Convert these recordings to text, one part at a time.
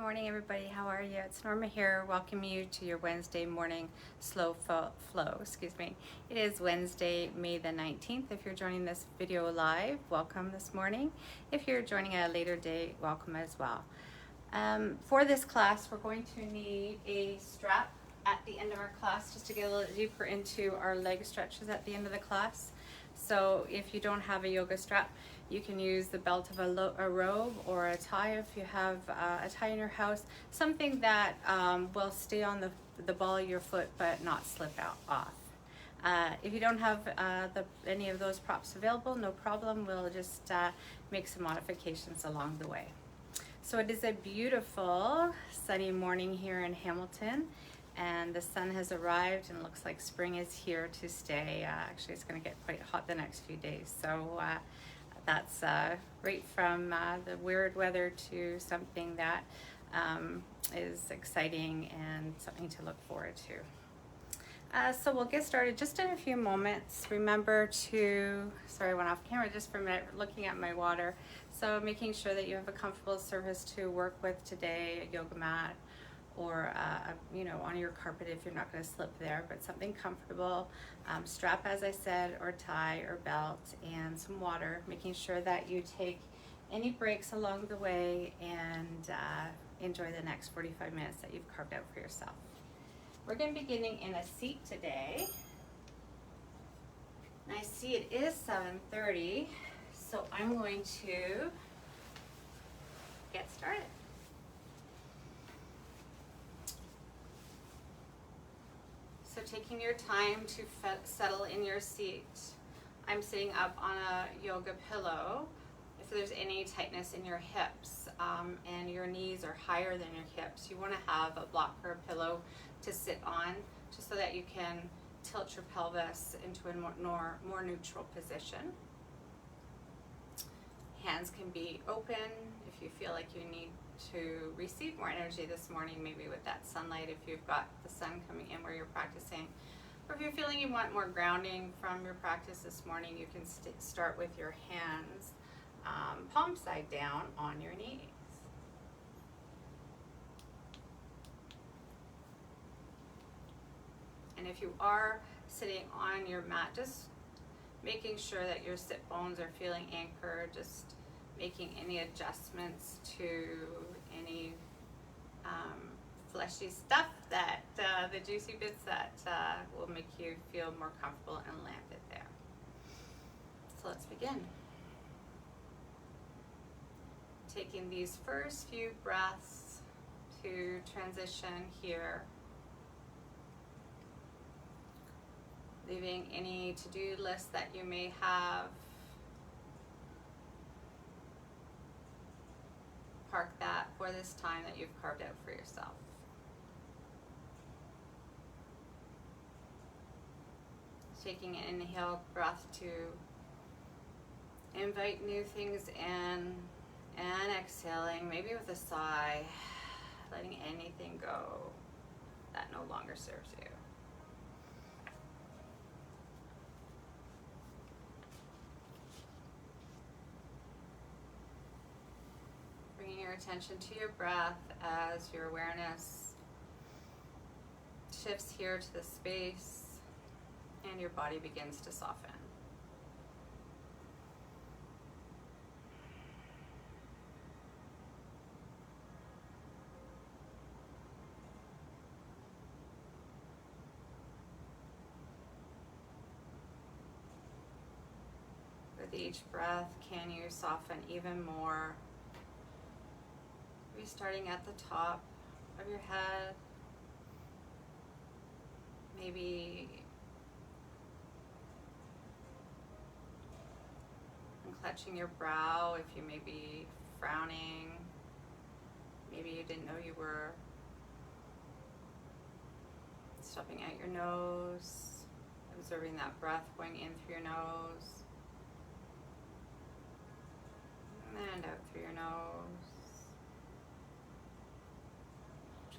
morning, everybody. How are you? It's Norma here, welcoming you to your Wednesday morning slow flow. Excuse me. It is Wednesday, May the 19th. If you're joining this video live, welcome this morning. If you're joining at a later date, welcome as well. For this class, we're going to need a strap at the end of our class just to get a little deeper into our leg stretches at the end of the class. So if you don't have a yoga strap, you can use the belt of a robe or a tie if you have a tie in your house, something that will stay on the ball of your foot but not slip off. If you don't have any of those props available, no problem. We'll just make some modifications along the way. So it is a beautiful sunny morning here in Hamilton, and the sun has arrived and it looks like spring is here to stay. Actually, it's going to get quite hot the next few days. So that's right from the weird weather to something that is exciting and something to look forward to. So we'll get started just in a few moments. Remember to, sorry, I went off camera just for a minute looking at my water. So making sure that you have a comfortable surface to work with today, a yoga mat, or on your carpet if you're not going to slip there, but something comfortable. Strap, as I said, or tie or belt, and some water, making sure that you take any breaks along the way and enjoy the next 45 minutes that you've carved out for yourself. We're going to be beginning in a seat today. And I see it is 7:30, so I'm going to get started. So taking your time to settle in your seat. I'm sitting up on a yoga pillow. If there's any tightness in your hips and your knees are higher than your hips, you want to have a block or a pillow to sit on, just so that you can tilt your pelvis into a more neutral position. Hands can be open if you feel like you need to receive more energy this morning, maybe with that sunlight if you've got the sun coming in where you're practicing. Or if you're feeling you want more grounding from your practice this morning, you can start with your hands palm side down on your knees. And if you are sitting on your mat, just making sure that your sit bones are feeling anchored, just making any adjustments to any fleshy stuff, that the juicy bits that will make you feel more comfortable and landed there. So let's begin. Taking these first few breaths to transition here. Leaving any to-do list that you may have. Park that for this time that you've carved out for yourself. Taking an inhale breath to invite new things in, and exhaling, maybe with a sigh, letting anything go that no longer serves you. Bringing your attention to your breath as your awareness shifts here to the space and your body begins to soften. With each breath, can you soften even more? Maybe starting at the top of your head, maybe unclenching your brow if you may be frowning, maybe you didn't know you were. Stuffing out your nose, observing that breath going in through your nose and out through your nose.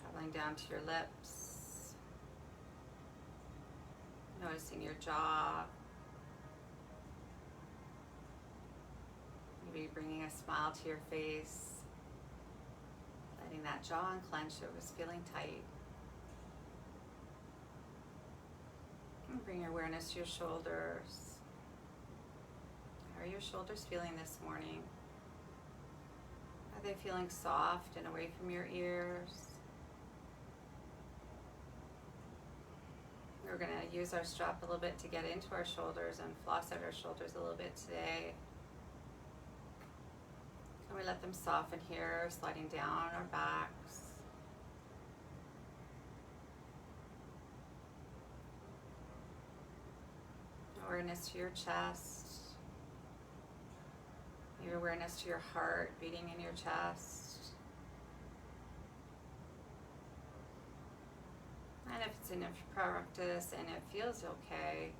Traveling down to your lips, noticing your jaw, maybe bringing a smile to your face, letting that that jaw unclenched. It was feeling tight. And bring your awareness to your shoulders. How are your shoulders feeling this morning? Are they feeling soft and away from your ears? We're going to use our strap a little bit to get into our shoulders and floss out our shoulders a little bit today. And we let them soften here, sliding down our backs. Awareness to your chest. Your awareness to your heart beating in your chest. And if it's in a practice and it feels okay,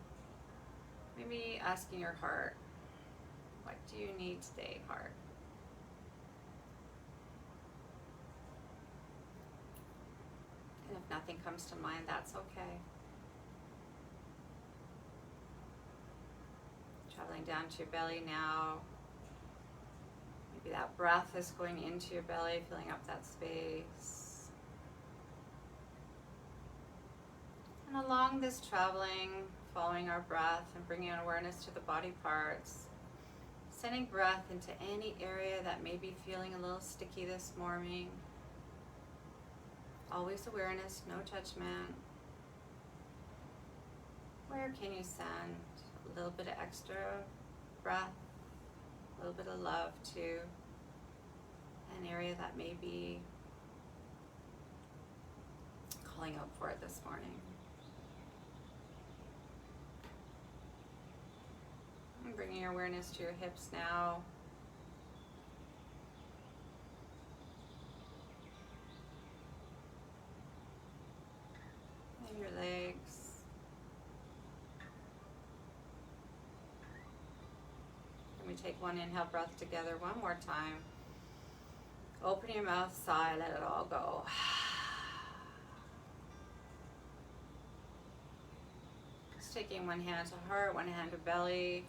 maybe asking your heart, what do you need today, heart? And if nothing comes to mind, that's okay. Traveling down to your belly now. Maybe that breath is going into your belly, filling up that space. And along this traveling, following our breath and bringing awareness to the body parts, sending breath into any area that may be feeling a little sticky this morning. Always awareness, no judgment. Where can you send a little bit of extra breath, a little bit of love to an area that may be calling out for it this morning? And bringing your awareness to your hips now. And your legs. And we take one inhale breath together one more time. Open your mouth, sigh, let it all go. Just taking one hand to heart, one hand to belly.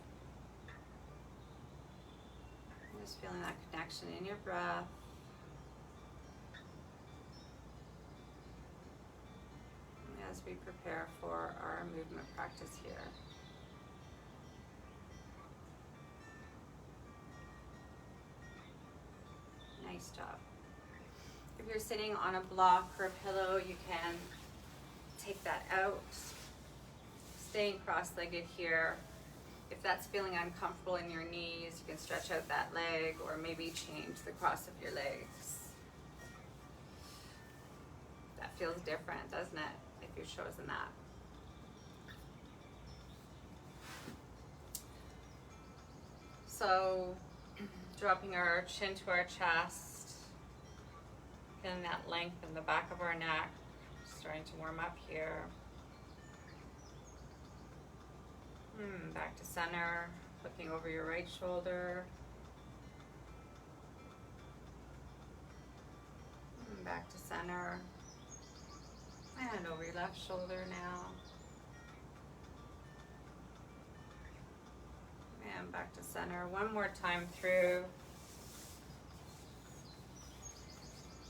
Just feeling that connection in your breath. As we prepare for our movement practice here. Nice job. If you're sitting on a block or a pillow, you can take that out. Staying cross-legged here. If that's feeling uncomfortable in your knees, you can stretch out that leg or maybe change the cross of your legs. That feels different, doesn't it, if you've chosen that? So, dropping our chin to our chest, feeling that length in the back of our neck, starting to warm up here. Back to center, looking over your right shoulder. Back to center. And over your left shoulder now. And back to center. One more time through.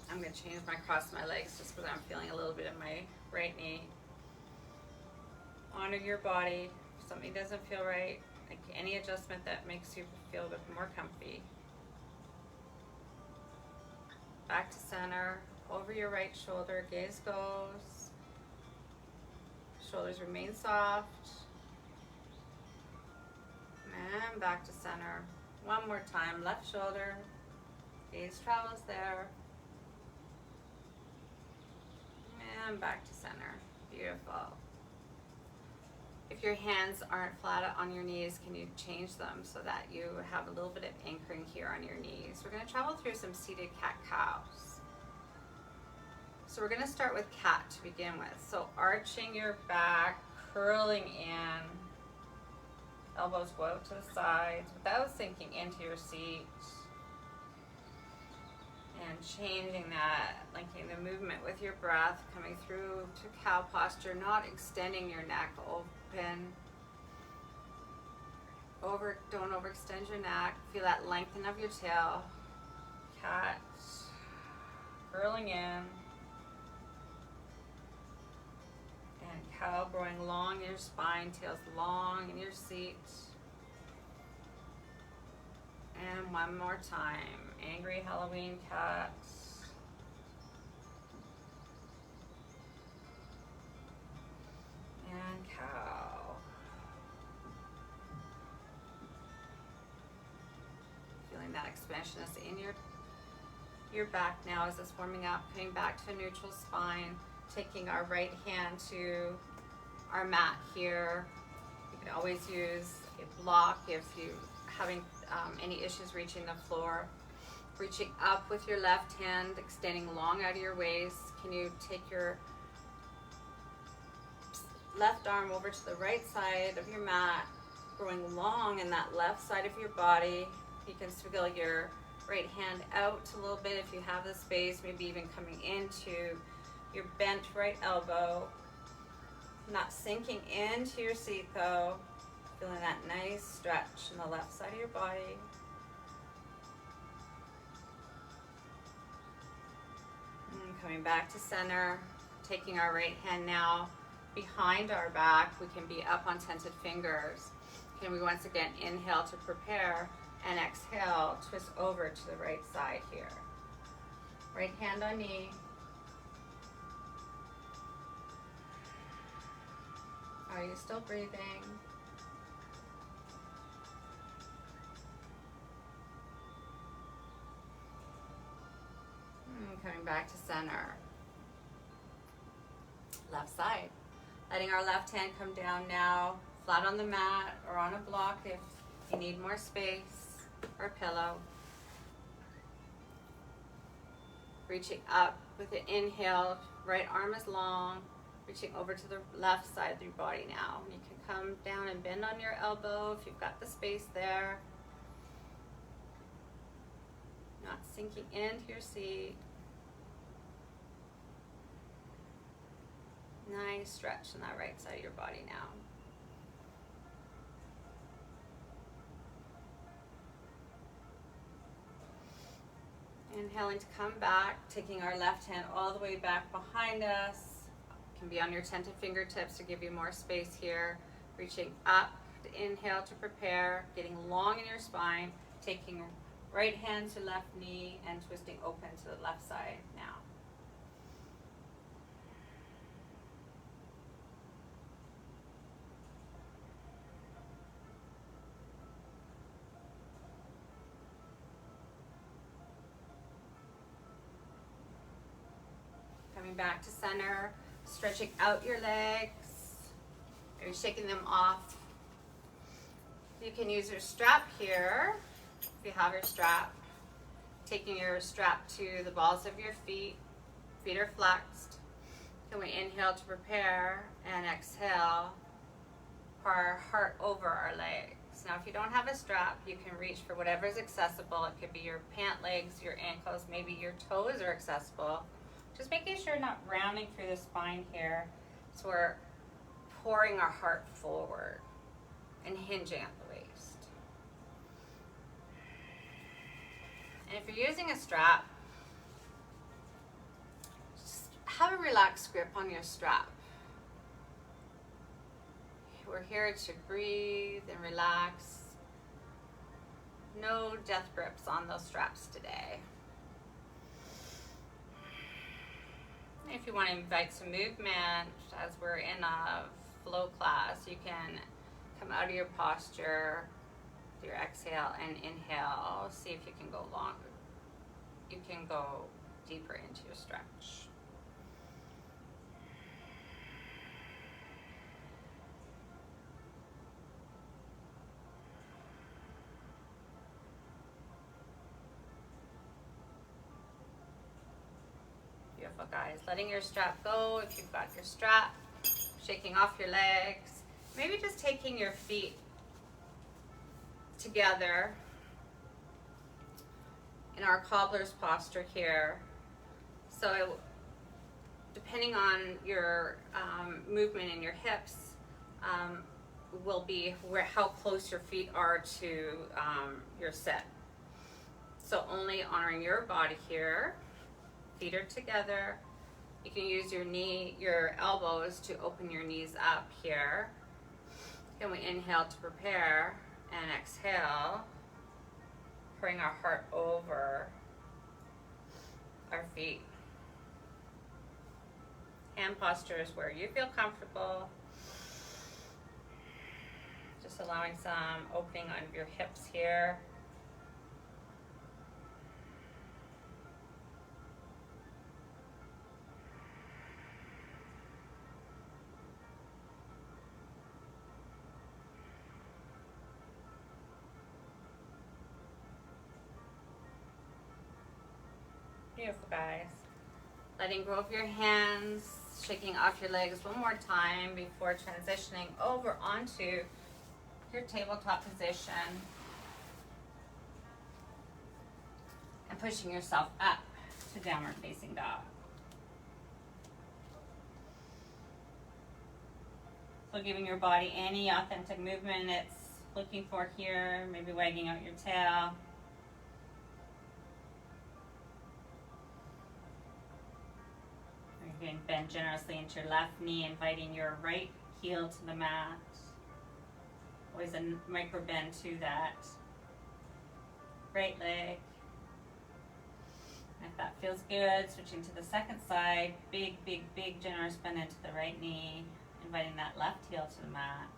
I'm going to change my cross my legs just because I'm feeling a little bit in my right knee. Honor your body. If something doesn't feel right, like any adjustment that makes you feel a bit more comfy. Back to center, over your right shoulder, gaze goes. Shoulders remain soft. And back to center. One more time, left shoulder, gaze travels there. And back to center. Beautiful. If your hands aren't flat on your knees, can you change them so that you have a little bit of anchoring here on your knees? We're going to travel through some seated cat-cows. So we're going to start with cat to begin with. So arching your back, curling in, elbows go out to the sides without sinking into your seat. And changing that, linking the movement with your breath, coming through to cow posture, not extending your neck open. Don't overextend your neck. Feel that lengthen of your tail. Cat. curling in. And cow growing long in your spine, tails long in your seat. And one more time, angry Halloween cat. And cow. Feeling that expansionness in your back now as it's warming up, coming back to a neutral spine, taking our right hand to our mat here. You can always use a block if you're having any issues reaching the floor. Reaching up with your left hand, extending long out of your waist. Can you take your left arm over to the right side of your mat, growing long in that left side of your body. You can swiggle your right hand out a little bit if you have the space, maybe even coming into your bent right elbow. Not sinking into your seat though. Feeling that nice stretch in the left side of your body. And coming back to center, taking our right hand now behind our back. We can be up on tented fingers. Can we once again inhale to prepare and exhale, twist over to the right side here. Right hand on knee. Are you still breathing? Coming back to center. Left side. Letting our left hand come down now, flat on the mat or on a block if you need more space, or pillow. Reaching up with an inhale, right arm is long, reaching over to the left side of your body now. You can come down and bend on your elbow if you've got the space there. Not sinking into your seat. Nice stretch on that right side of your body now. Inhaling to come back, taking our left hand all the way back behind us. Can be on your tented fingertips to give you more space here. Reaching up to inhale to prepare, getting long in your spine, taking right hand to left knee and twisting open to the left side now. Coming back to center, stretching out your legs, maybe shaking them off. You can use your strap here, if you have your strap. Taking your strap to the balls of your feet are flexed. Can we inhale to prepare and exhale for our heart over our legs. Now if you don't have a strap, you can reach for whatever is accessible. It could be your pant legs, your ankles, maybe your toes are accessible. Just making sure not rounding through the spine here. So we're pouring our heart forward and hinging at the waist. And if you're using a strap, just have a relaxed grip on your strap. We're here to breathe and relax. No death grips on those straps today. If you want to invite some movement as we're in a flow class, you can come out of your posture, do your exhale and inhale. See if you can go longer. You can go deeper into your stretch. Beautiful, guys. Letting your strap go if you've got your strap. Shaking off your legs. Maybe just taking your feet together in our cobbler's posture here. So depending on your movement in your hips will be how close your feet are to your sit. So only honoring your body here. feet are together. You can use your elbows to open your knees up here. Then we inhale to prepare and exhale, bring our heart over our feet. Hand posture is where you feel comfortable. Just allowing some opening on your hips here. Beautiful, guys. Letting go of your hands, shaking off your legs one more time before transitioning over onto your tabletop position and pushing yourself up to downward facing dog. So giving your body any authentic movement it's looking for here, maybe wagging out your tail. You're going to bend generously into your left knee, inviting your right heel to the mat. Always a micro bend to that right leg. And if that feels good, switching to the second side, big, big, big generous bend into the right knee, inviting that left heel to the mat.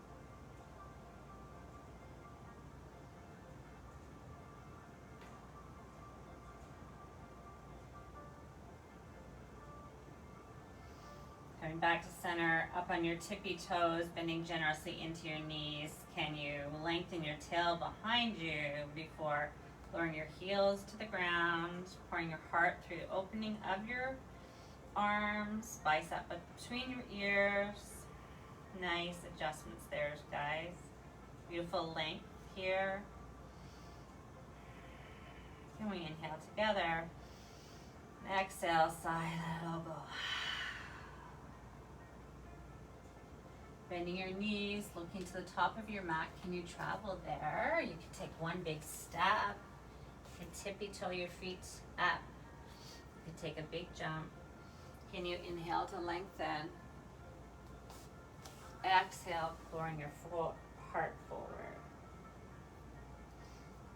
Coming back to center, up on your tippy toes, bending generously into your knees. Can you lengthen your tail behind you before lowering your heels to the ground, pouring your heart through the opening of your arms, bicep up between your ears. Nice adjustments there, guys. Beautiful length here. Then we inhale together. Exhale, sigh, let it all go. Bending your knees, looking to the top of your mat. Can you travel there? You can take one big step. You can tippy toe your feet up. You can take a big jump. Can you inhale to lengthen? Exhale, lowering your heart forward.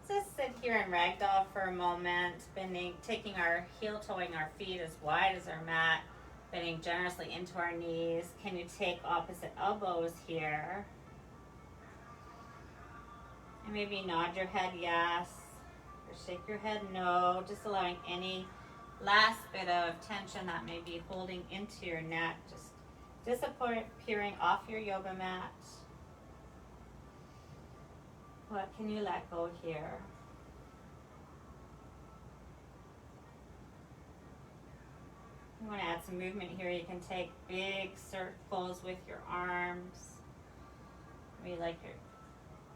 Just sit here in ragdoll for a moment, bending, taking our heel toeing our feet as wide as our mat. Bending generously into our knees. Can you take opposite elbows here? And maybe nod your head yes, or shake your head no, just allowing any last bit of tension that may be holding into your neck, just disappearing off your yoga mat. What can you let go here? You want to add some movement here. You can take big circles with your arms. Maybe like you're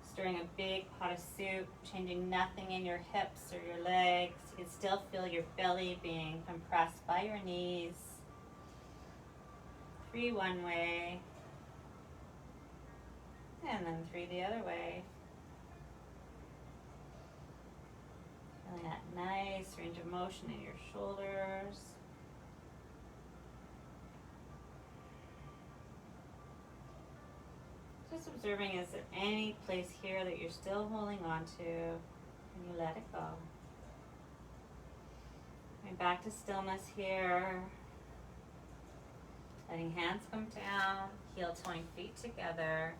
stirring a big pot of soup, changing nothing in your hips or your legs. You can still feel your belly being compressed by your knees. 3 one way. And then 3 the other way. Feeling that nice range of motion in your shoulders. Just observing, is there any place here that you're still holding on to, and you let it go. Coming back to stillness here. Letting hands come down, heel toeing feet together.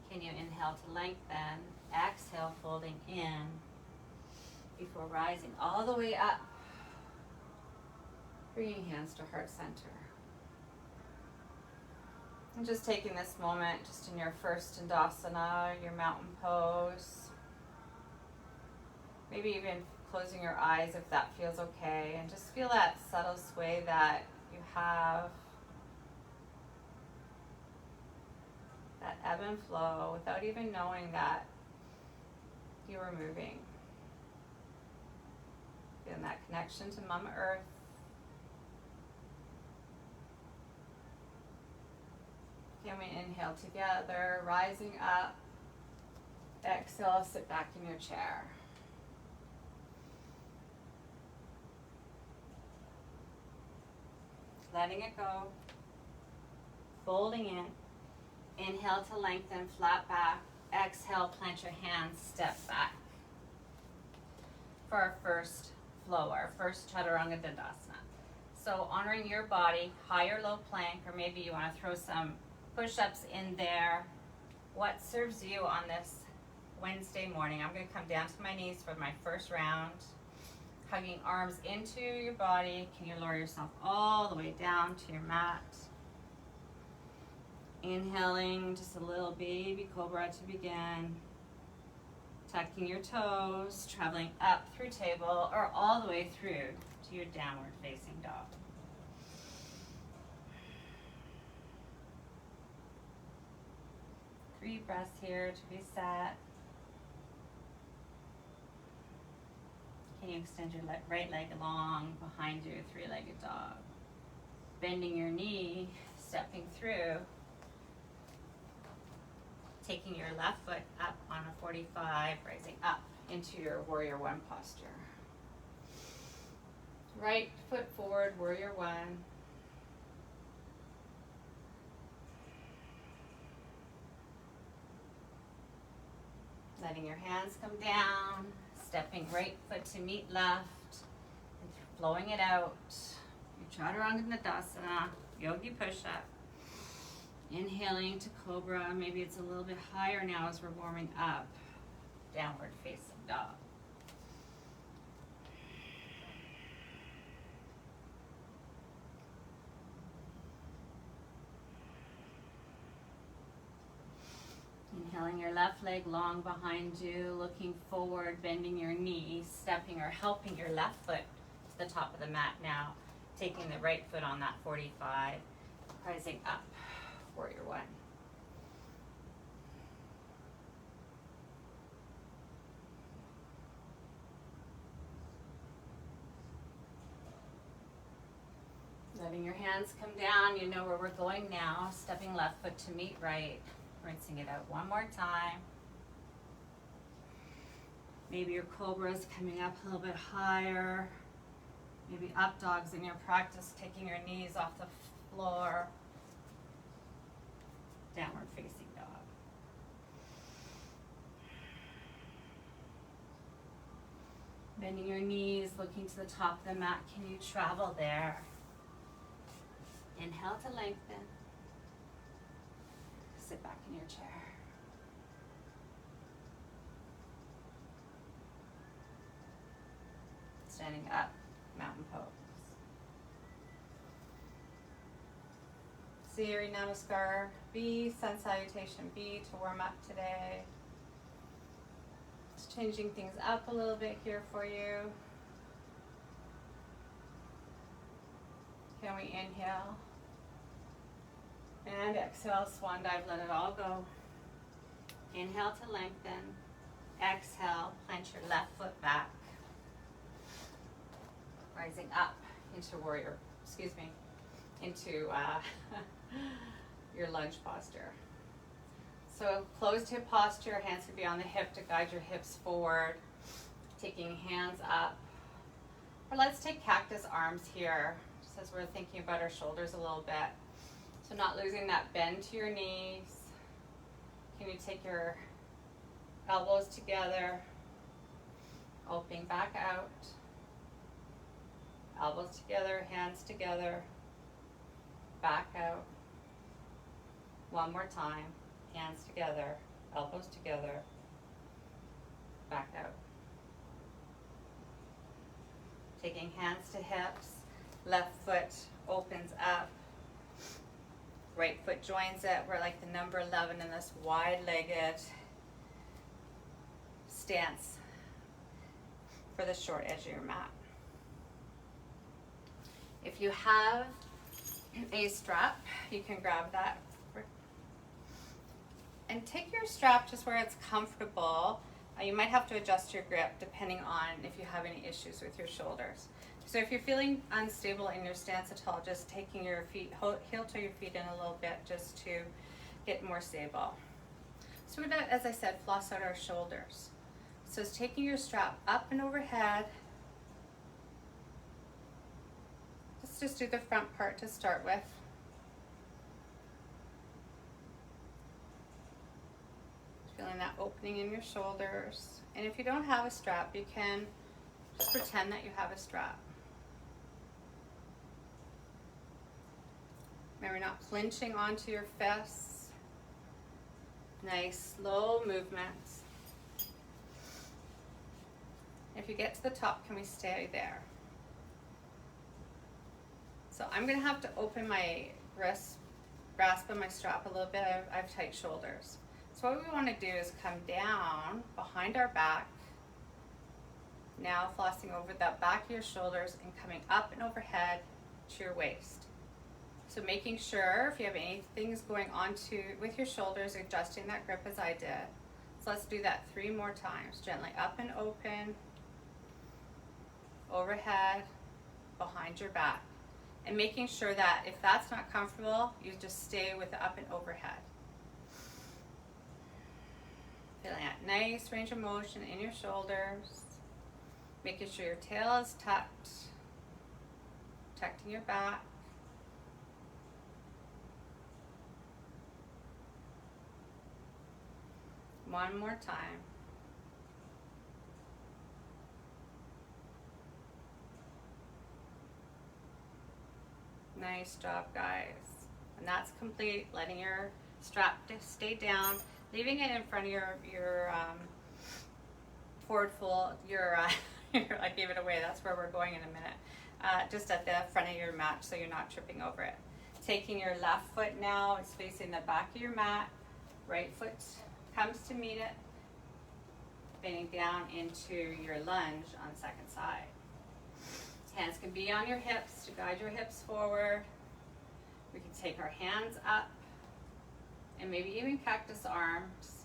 Can you inhale to lengthen? Exhale, folding in before rising all the way up. Bringing hands to heart center. And just taking this moment just in your first Tadasana, your mountain pose. Maybe even closing your eyes if that feels okay. And just feel that subtle sway that you have. That ebb and flow without even knowing that you were moving. Feeling that connection to Mama Earth. Can we inhale together, rising up. Exhale, sit back in your chair. letting it go, folding in. Inhale to lengthen, flat back. Exhale, plant your hands, step back. For our first flow, our first Chaturanga Dandasana. So honoring your body, high or low plank, or maybe you want to throw some push-ups in there. What serves you on this Wednesday morning? I'm going to come down to my knees for my first round. Hugging arms into your body. Can you lower yourself all the way down to your mat? Inhaling, just a little baby cobra to begin. Tucking your toes, traveling up through table or all the way through to your downward facing dog. Three breaths here to reset. Can you extend your right leg long behind you, three-legged dog? Bending your knee, stepping through. Taking your left foot up on a 45, rising up into your Warrior One posture. Right foot forward, Warrior One. Letting your hands come down, stepping right foot to meet left, and flowing it out. Your Chaturanga Dandasana, Yogi push-up. Inhaling to Cobra, maybe it's a little bit higher now as we're warming up. Downward facing dog. Inhaling your left leg long behind you, looking forward, bending your knees, stepping or helping your left foot to the top of the mat now. Taking the right foot on that 45, rising up. Warrior One. Letting your hands come down, you know where we're going now. Stepping left foot to meet right. Rinsing it out one more time. Maybe your cobra's coming up a little bit higher. Maybe up dogs in your practice, taking your knees off the floor. Downward facing dog. Bending your knees, looking to the top of the mat. Can you travel there? Inhale to lengthen. Sit back in your chair. Standing up, mountain pose. Siri Namaskar B, Sun Salutation B to warm up today. Just changing things up a little bit here for you. Can we inhale? And exhale, swan dive, let it all go. Inhale to lengthen. Exhale, plant your left foot back. Rising up into warrior, into your lunge posture. So closed hip posture, hands could be on the hip to guide your hips forward. Taking hands up. Or let's take cactus arms here, just as we're thinking about our shoulders a little bit. So not losing that bend to your knees. Can you take your elbows together, opening back out. Elbows together, hands together, back out. One more time, hands together, elbows together, back out. Taking hands to hips, left foot opens up, right foot joins it. We're like the number 11 in this wide-legged stance for the short edge of your mat. If you have a strap, you can grab that. And take your strap just where it's comfortable. You might have to adjust your grip depending on if you have any issues with your shoulders. So if you're feeling unstable in your stance at all, just taking your feet, heel to your feet in a little bit just to get more stable. So we're gonna, as I said, floss out our shoulders. So it's taking your strap up and overhead. Just Let's just do the front part to start with. Feeling that opening in your shoulders. And if you don't have a strap, you can just pretend that you have a strap. Remember, not clinching onto your fists. Nice, slow movements. If you get to the top, can we stay there? So I'm going to have to open my grasp on my strap a little bit. I have tight shoulders. So what we want to do is come down behind our back. Now flossing over the back of your shoulders and coming up and overhead to your waist. So making sure if you have any things going on with your shoulders, adjusting that grip as I did. So let's do that 3 more times. Gently up and open, overhead, behind your back. And making sure that if that's not comfortable, you just stay with the up and overhead. Feeling that nice range of motion in your shoulders. Making sure your tail is tucked. Protecting your back. One more time. Nice job, guys. And that's complete. Letting your strap stay down, leaving it in front of your forward fold. I gave it away. That's where we're going in a minute. Just at the front of your mat, so you're not tripping over it. Taking your left foot now is facing the back of your mat. Right foot comes to meet it. Bending down into your lunge on second side. Hands can be on your hips to guide your hips forward. We can take our hands up and maybe even cactus arms.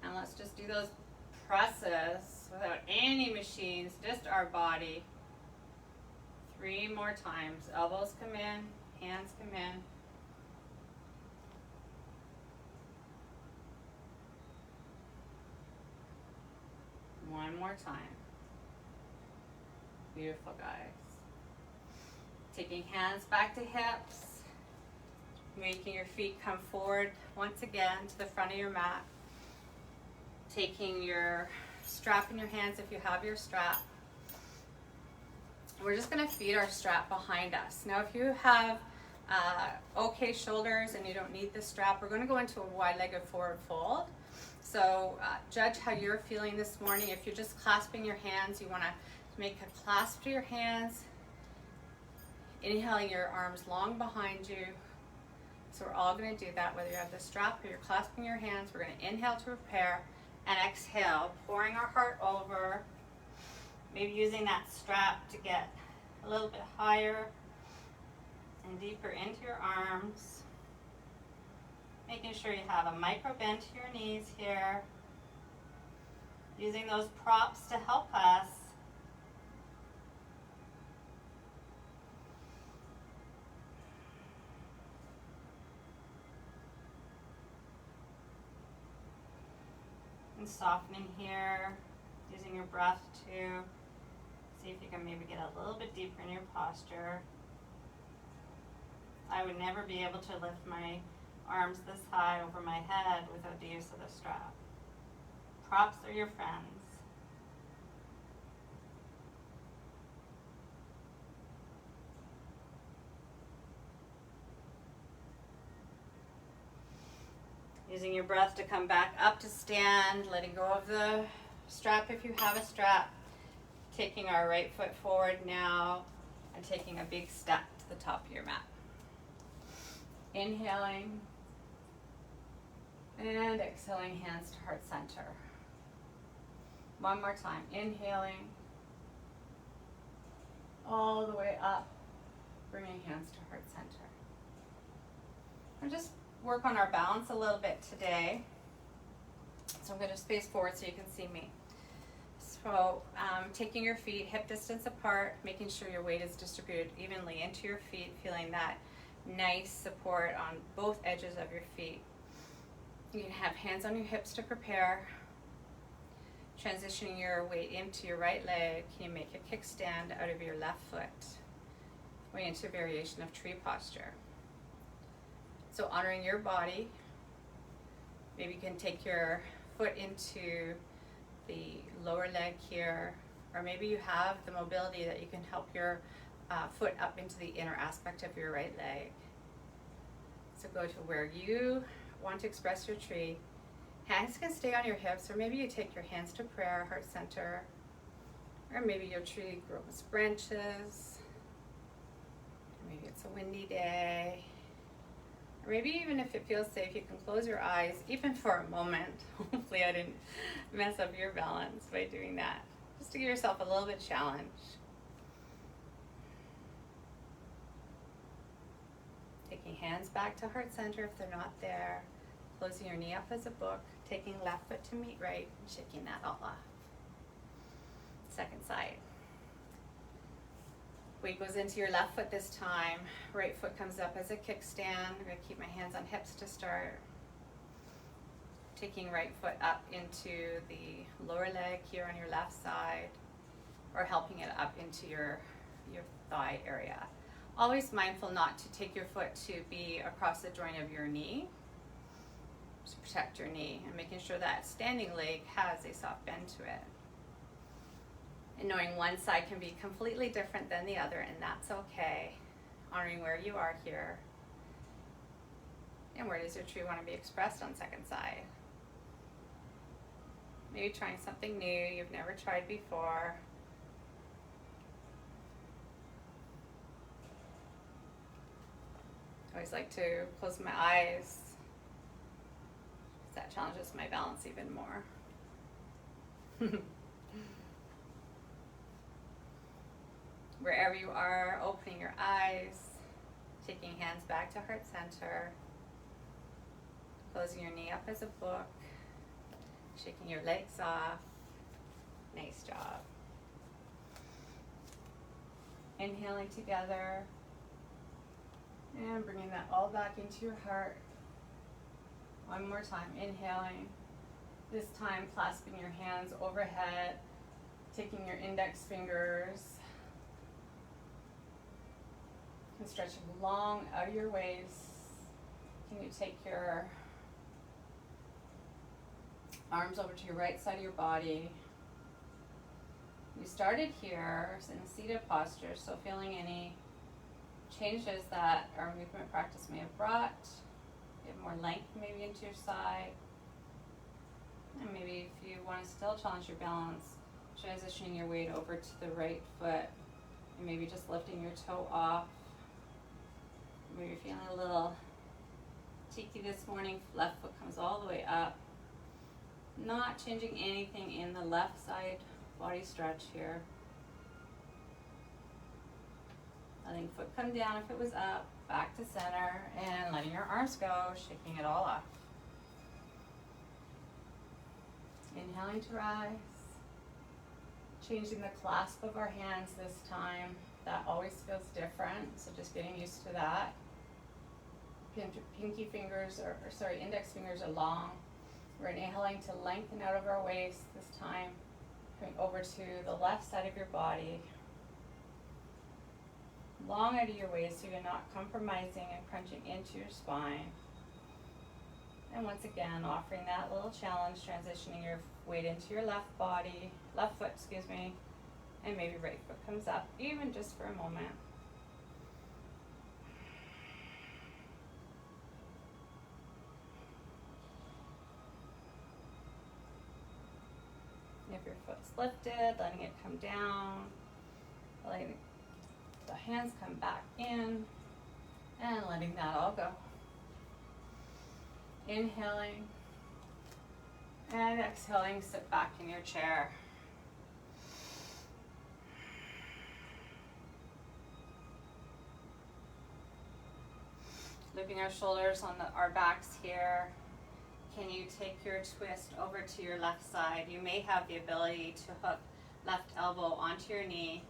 And let's just do those presses without any machines, just our body. 3 more times. Elbows come in, hands come in. One more time. Beautiful, guys. Taking hands back to hips. Making your feet come forward once again to the front of your mat. Taking your strap in your hands if you have your strap. We're just going to feed our strap behind us. Now if you have okay shoulders and you don't need the strap, we're going to go into a wide-legged forward fold. So judge how you're feeling this morning. If you're just clasping your hands, you want to make a clasp to your hands. Inhaling your arms long behind you. So we're all going to do that, whether you have the strap or you're clasping your hands. We're going to inhale to prepare and exhale, pouring our heart over. Maybe using that strap to get a little bit higher and deeper into your arms. Making sure you have a micro bend to your knees here. Using those props to help us. And softening here. Using your breath to see if you can maybe get a little bit deeper in your posture. I would never be able to lift my arms this high over my head without the use of the strap. Props are your friends. Using your breath to come back up to stand, letting go of the strap if you have a strap. Taking our right foot forward now and taking a big step to the top of your mat. Inhaling and exhaling, hands to heart center. One more time. Inhaling all the way up, bringing hands to heart center. And just work on our balance a little bit today. So I'm going to space forward so you can see me. So taking your feet hip distance apart, making sure your weight is distributed evenly into your feet, feeling that nice support on both edges of your feet. You can have hands on your hips to prepare. Transitioning your weight into your right leg, can you make a kickstand out of your left foot? Going into a variation of tree posture. So honoring your body, maybe you can take your foot into the lower leg here, or maybe you have the mobility that you can help your foot up into the inner aspect of your right leg. So go to where you want to express your tree. Hands can stay on your hips, or maybe you take your hands to prayer, heart center, or maybe your tree grows branches. Maybe it's a windy day. Or maybe even if it feels safe, you can close your eyes, even for a moment. Hopefully I didn't mess up your balance by doing that. Just to give yourself a little bit of challenge. Taking hands back to heart center if they're not there. Closing your knee up as a book. Taking left foot to meet right. And shaking that all off. Second side. Weight goes into your left foot this time. Right foot comes up as a kickstand. I'm going to keep my hands on hips to start. Taking right foot up into the lower leg here on your left side, or helping it up into your thigh area. Always mindful not to take your foot to be across the joint of your knee, to protect your knee, and making sure that standing leg has a soft bend to it. And knowing one side can be completely different than the other, and that's okay. Honoring where you are here. And where does your tree want to be expressed on second side? Maybe trying something new you've never tried before. I always like to close my eyes. That challenges my balance even more. Wherever you are, opening your eyes, taking hands back to heart center, closing your knee up as a book, shaking your legs off. Nice job. Inhaling together and bringing that all back into your heart. One more time, inhaling. This time clasping your hands overhead, taking your index fingers and stretching long out of your waist. Can you take your arms over to your right side of your body? We started here in a seated posture, so feeling any changes that our movement practice may have brought. Get more length maybe into your side. And maybe if you want to still challenge your balance, transitioning your weight over to the right foot and maybe just lifting your toe off. Maybe you're feeling a little cheeky this morning, left foot comes all the way up. Not changing anything in the left side body stretch here. Letting foot come down if it was up, back to center, and letting your arms go, shaking it all off. Inhaling to rise. Changing the clasp of our hands this time. That always feels different, so just getting used to that. Index fingers are long. We're inhaling to lengthen out of our waist this time. Coming over to the left side of your body. Long out of your waist so you're not compromising and crunching into your spine. And once again, offering that little challenge, transitioning your weight into your left foot, and maybe right foot comes up, even just for a moment. If your foot's lifted, letting it come down, letting the hands come back in, and letting that all go. Inhaling and exhaling, sit back in your chair. Looping our shoulders on our backs here. Can you take your twist over to your left side? You may have the ability to hook left elbow onto your knee.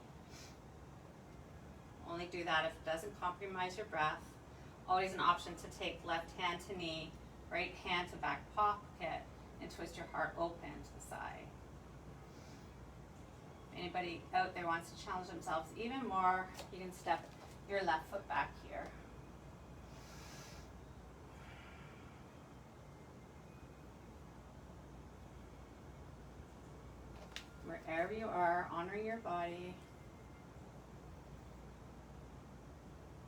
Only do that if it doesn't compromise your breath. Always an option to take left hand to knee, right hand to back pocket, and twist your heart open to the side. Anybody out there wants to challenge themselves even more, you can step your left foot back here. Wherever you are, honoring your body.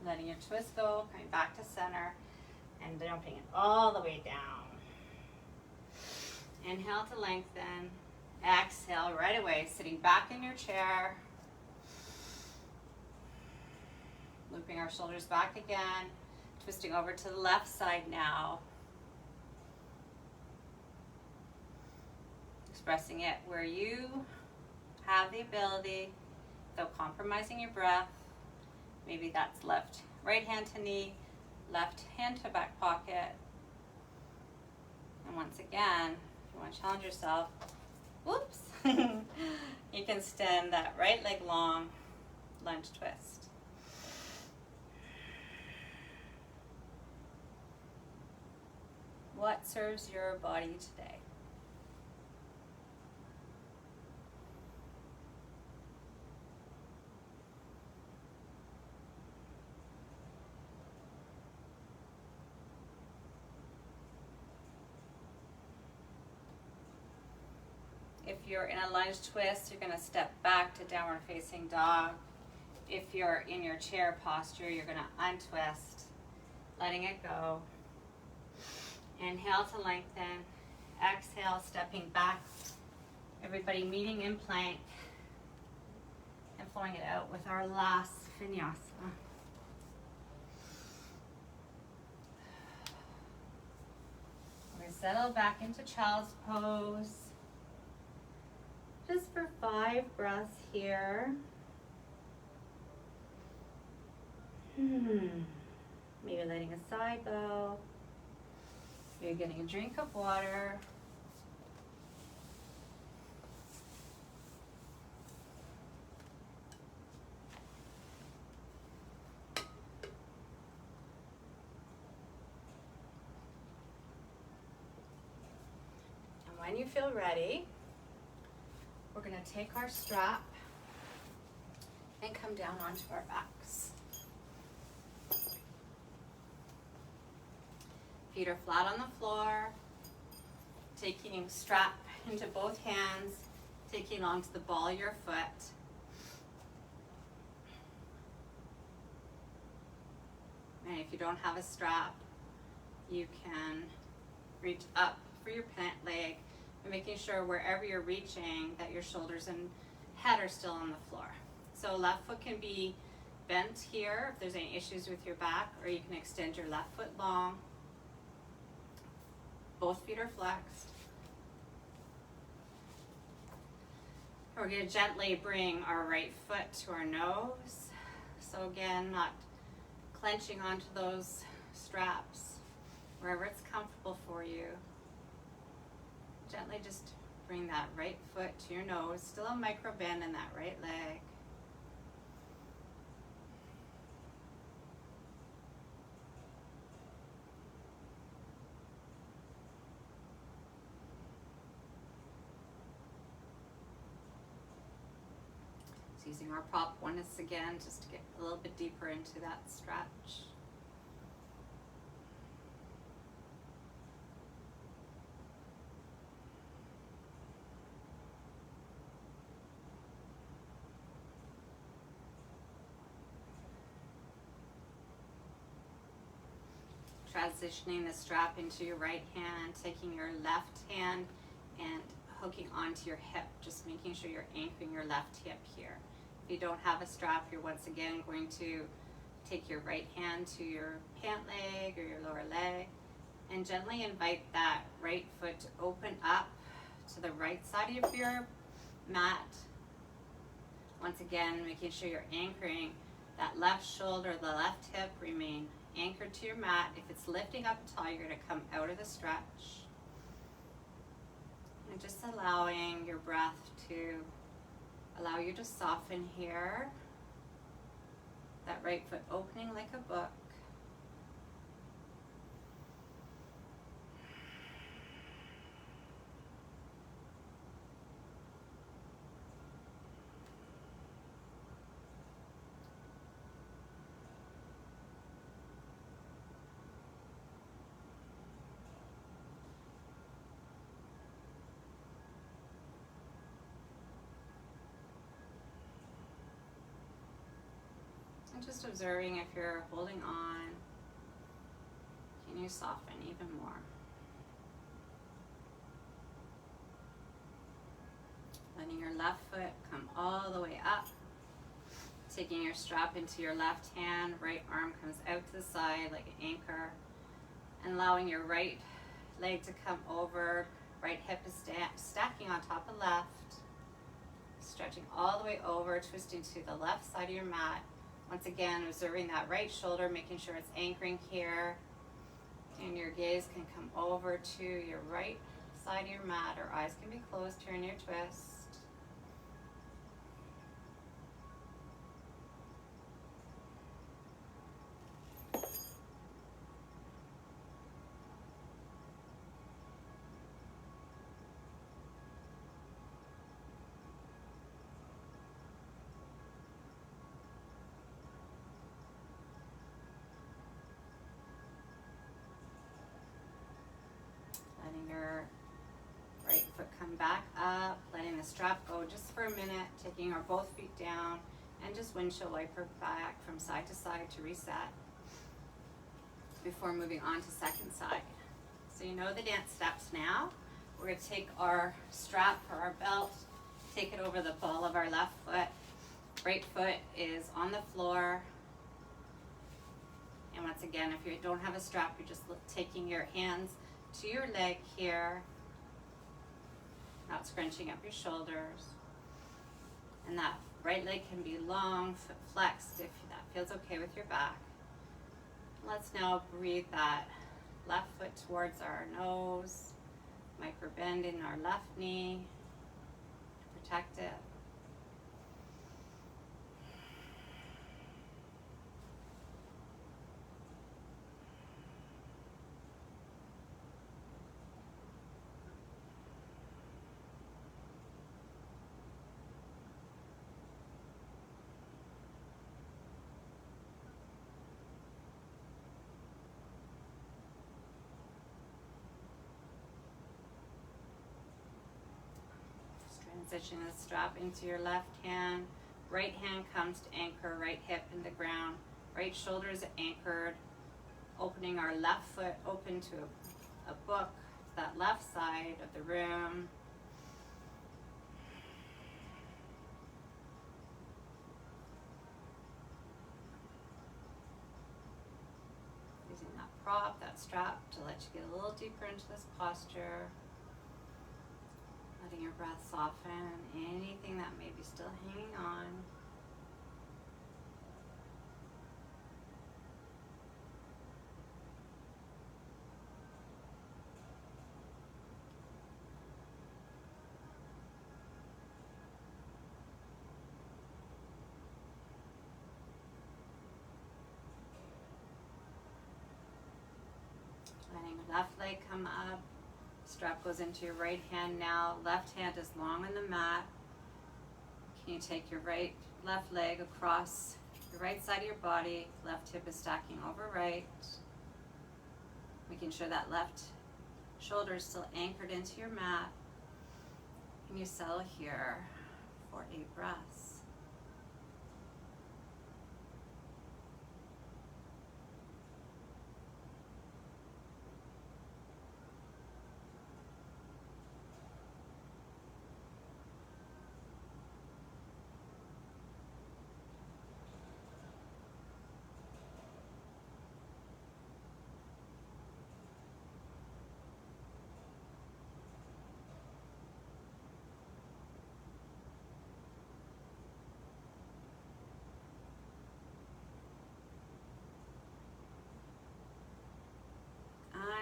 Letting your twist go, coming back to center, and dumping it all the way down. Inhale to lengthen. Exhale right away, sitting back in your chair. Looping our shoulders back again. Twisting over to the left side now. Expressing it where you have the ability without compromising your breath. Maybe that's right hand to knee, left hand to back pocket. And once again, if you want to challenge yourself, whoops, you can extend that right leg long, lunge twist. What serves your body today? If you're in a lunge twist, you're going to step back to downward facing dog. If you're in your chair posture, you're going to untwist, letting it go. Inhale to lengthen. Exhale, stepping back. Everybody meeting in plank and flowing it out with our last vinyasa. We settle back into child's pose. Just for 5 breaths here. Maybe letting a sigh go. You're getting a drink of water. And when you feel ready, we're going to take our strap and come down onto our backs. Feet are flat on the floor, taking strap into both hands, taking onto the ball of your foot. And if you don't have a strap, you can reach up for your pant leg, and making sure wherever you're reaching that your shoulders and head are still on the floor. So left foot can be bent here if there's any issues with your back, or you can extend your left foot long. Both feet are flexed. We're going to gently bring our right foot to our nose. So again, not clenching onto those straps, wherever it's comfortable for you. Gently just bring that right foot to your nose. Still a micro bend in that right leg. So using our prop once again, just to get a little bit deeper into that stretch. Transitioning the strap into your right hand, taking your left hand and hooking onto your hip, just making sure you're anchoring your left hip here. If you don't have a strap, you're once again going to take your right hand to your pant leg or your lower leg and gently invite that right foot to open up to the right side of your mat. Once again, making sure you're anchoring that left shoulder, the left hip remain anchored to your mat. If it's lifting up tall, you're going to come out of the stretch. And just allowing your breath to allow you to soften here. That right foot opening like a book. And just observing if you're holding on, can you soften even more? Letting your left foot come all the way up. Taking your strap into your left hand, right arm comes out to the side like an anchor. And allowing your right leg to come over, right hip is stacking on top of left. Stretching all the way over, twisting to the left side of your mat. Once again, observing that right shoulder, making sure it's anchoring here. And your gaze can come over to your right side of your mat, or eyes can be closed here in your twist. Letting your right foot come back up, letting the strap go just for a minute, taking our both feet down, and just windshield wiper back from side to side to reset before moving on to second side. So you know the dance steps now. We're going to take our strap or our belt, take it over the ball of our left foot. Right foot is on the floor. And once again, if you don't have a strap, you're just taking your hands to your leg here, not scrunching up your shoulders. And that right leg can be long, foot flexed if that feels okay with your back. Let's now breathe that left foot towards our nose, micro bend in our left knee to protect it. Transition the strap into your left hand. Right hand comes to anchor, right hip in the ground. Right shoulder is anchored. Opening our left foot open to a book, that left side of the room. Using that prop, that strap to let you get a little deeper into this posture. Letting your breath soften anything that may be still hanging on. Letting your left leg come up. Strap goes into your right hand now. Left hand is long on the mat. Can you take your left leg across the right side of your body? Left hip is stacking over right. Making sure that left shoulder is still anchored into your mat. And you settle here for 8 breaths.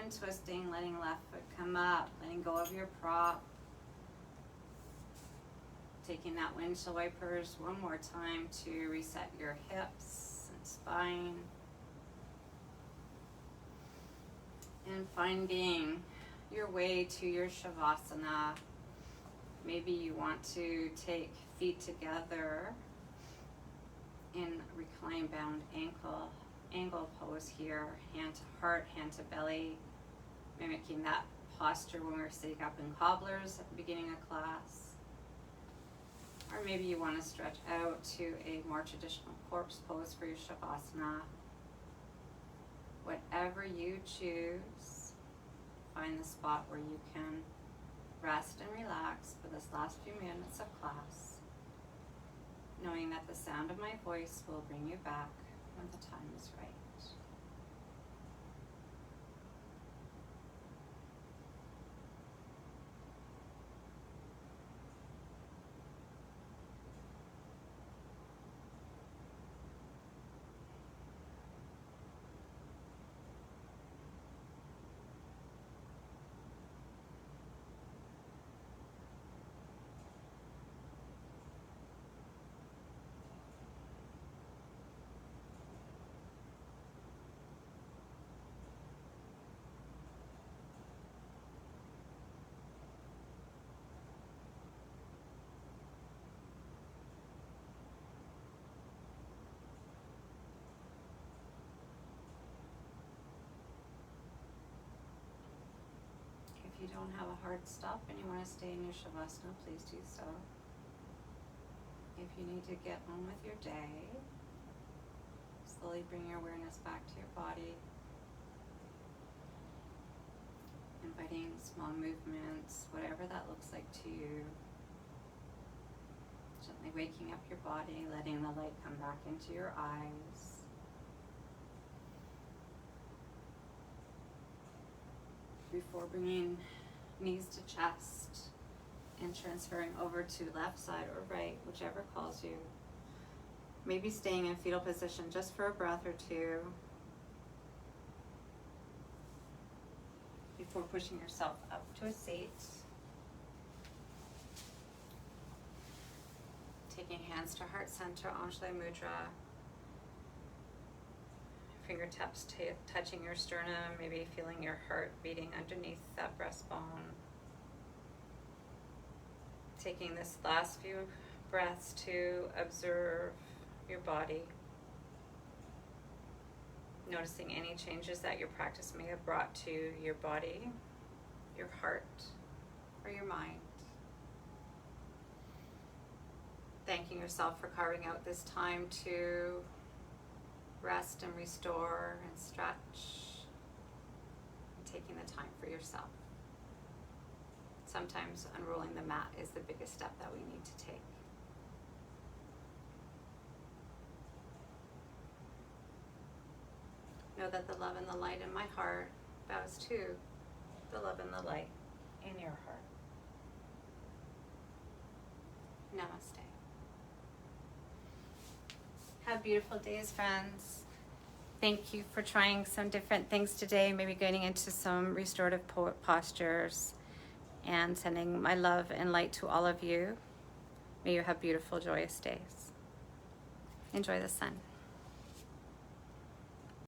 Untwisting, letting left foot come up, letting go of your prop. Taking that windshield wipers one more time to reset your hips and spine. And finding your way to your Shavasana. Maybe you want to take feet together in recline bound angle pose here, hand to heart, hand to belly, mimicking that posture when we were sitting up in cobblers at the beginning of class. Or maybe you want to stretch out to a more traditional corpse pose for your Shavasana. Whatever you choose, find the spot where you can rest and relax for this last few minutes of class, knowing that the sound of my voice will bring you back when the time is right. If you don't have a hard stop and you want to stay in your Shavasana, please do so. If you need to get on with your day, slowly bring your awareness back to your body, inviting small movements, whatever that looks like to you. Gently waking up your body, letting the light come back into your eyes. Before bringing knees to chest and transferring over to left side or right, whichever calls you. Maybe staying in fetal position just for a breath or two before pushing yourself up to a seat. Taking hands to heart center, Anjali Mudra. Fingertips touching your sternum, maybe feeling your heart beating underneath that breastbone. Taking this last few breaths to observe your body. Noticing any changes that your practice may have brought to your body, your heart, or your mind. Thanking yourself for carving out this time to rest and restore and stretch, and taking the time for yourself. Sometimes unrolling the mat is the biggest step that we need to take. Know that the love and the light in my heart bows to the love and the light in your heart. Namaste. Have beautiful days, friends. Thank you for trying some different things today, maybe getting into some restorative postures, and sending my love and light to all of you. May you have beautiful, joyous days. Enjoy the sun.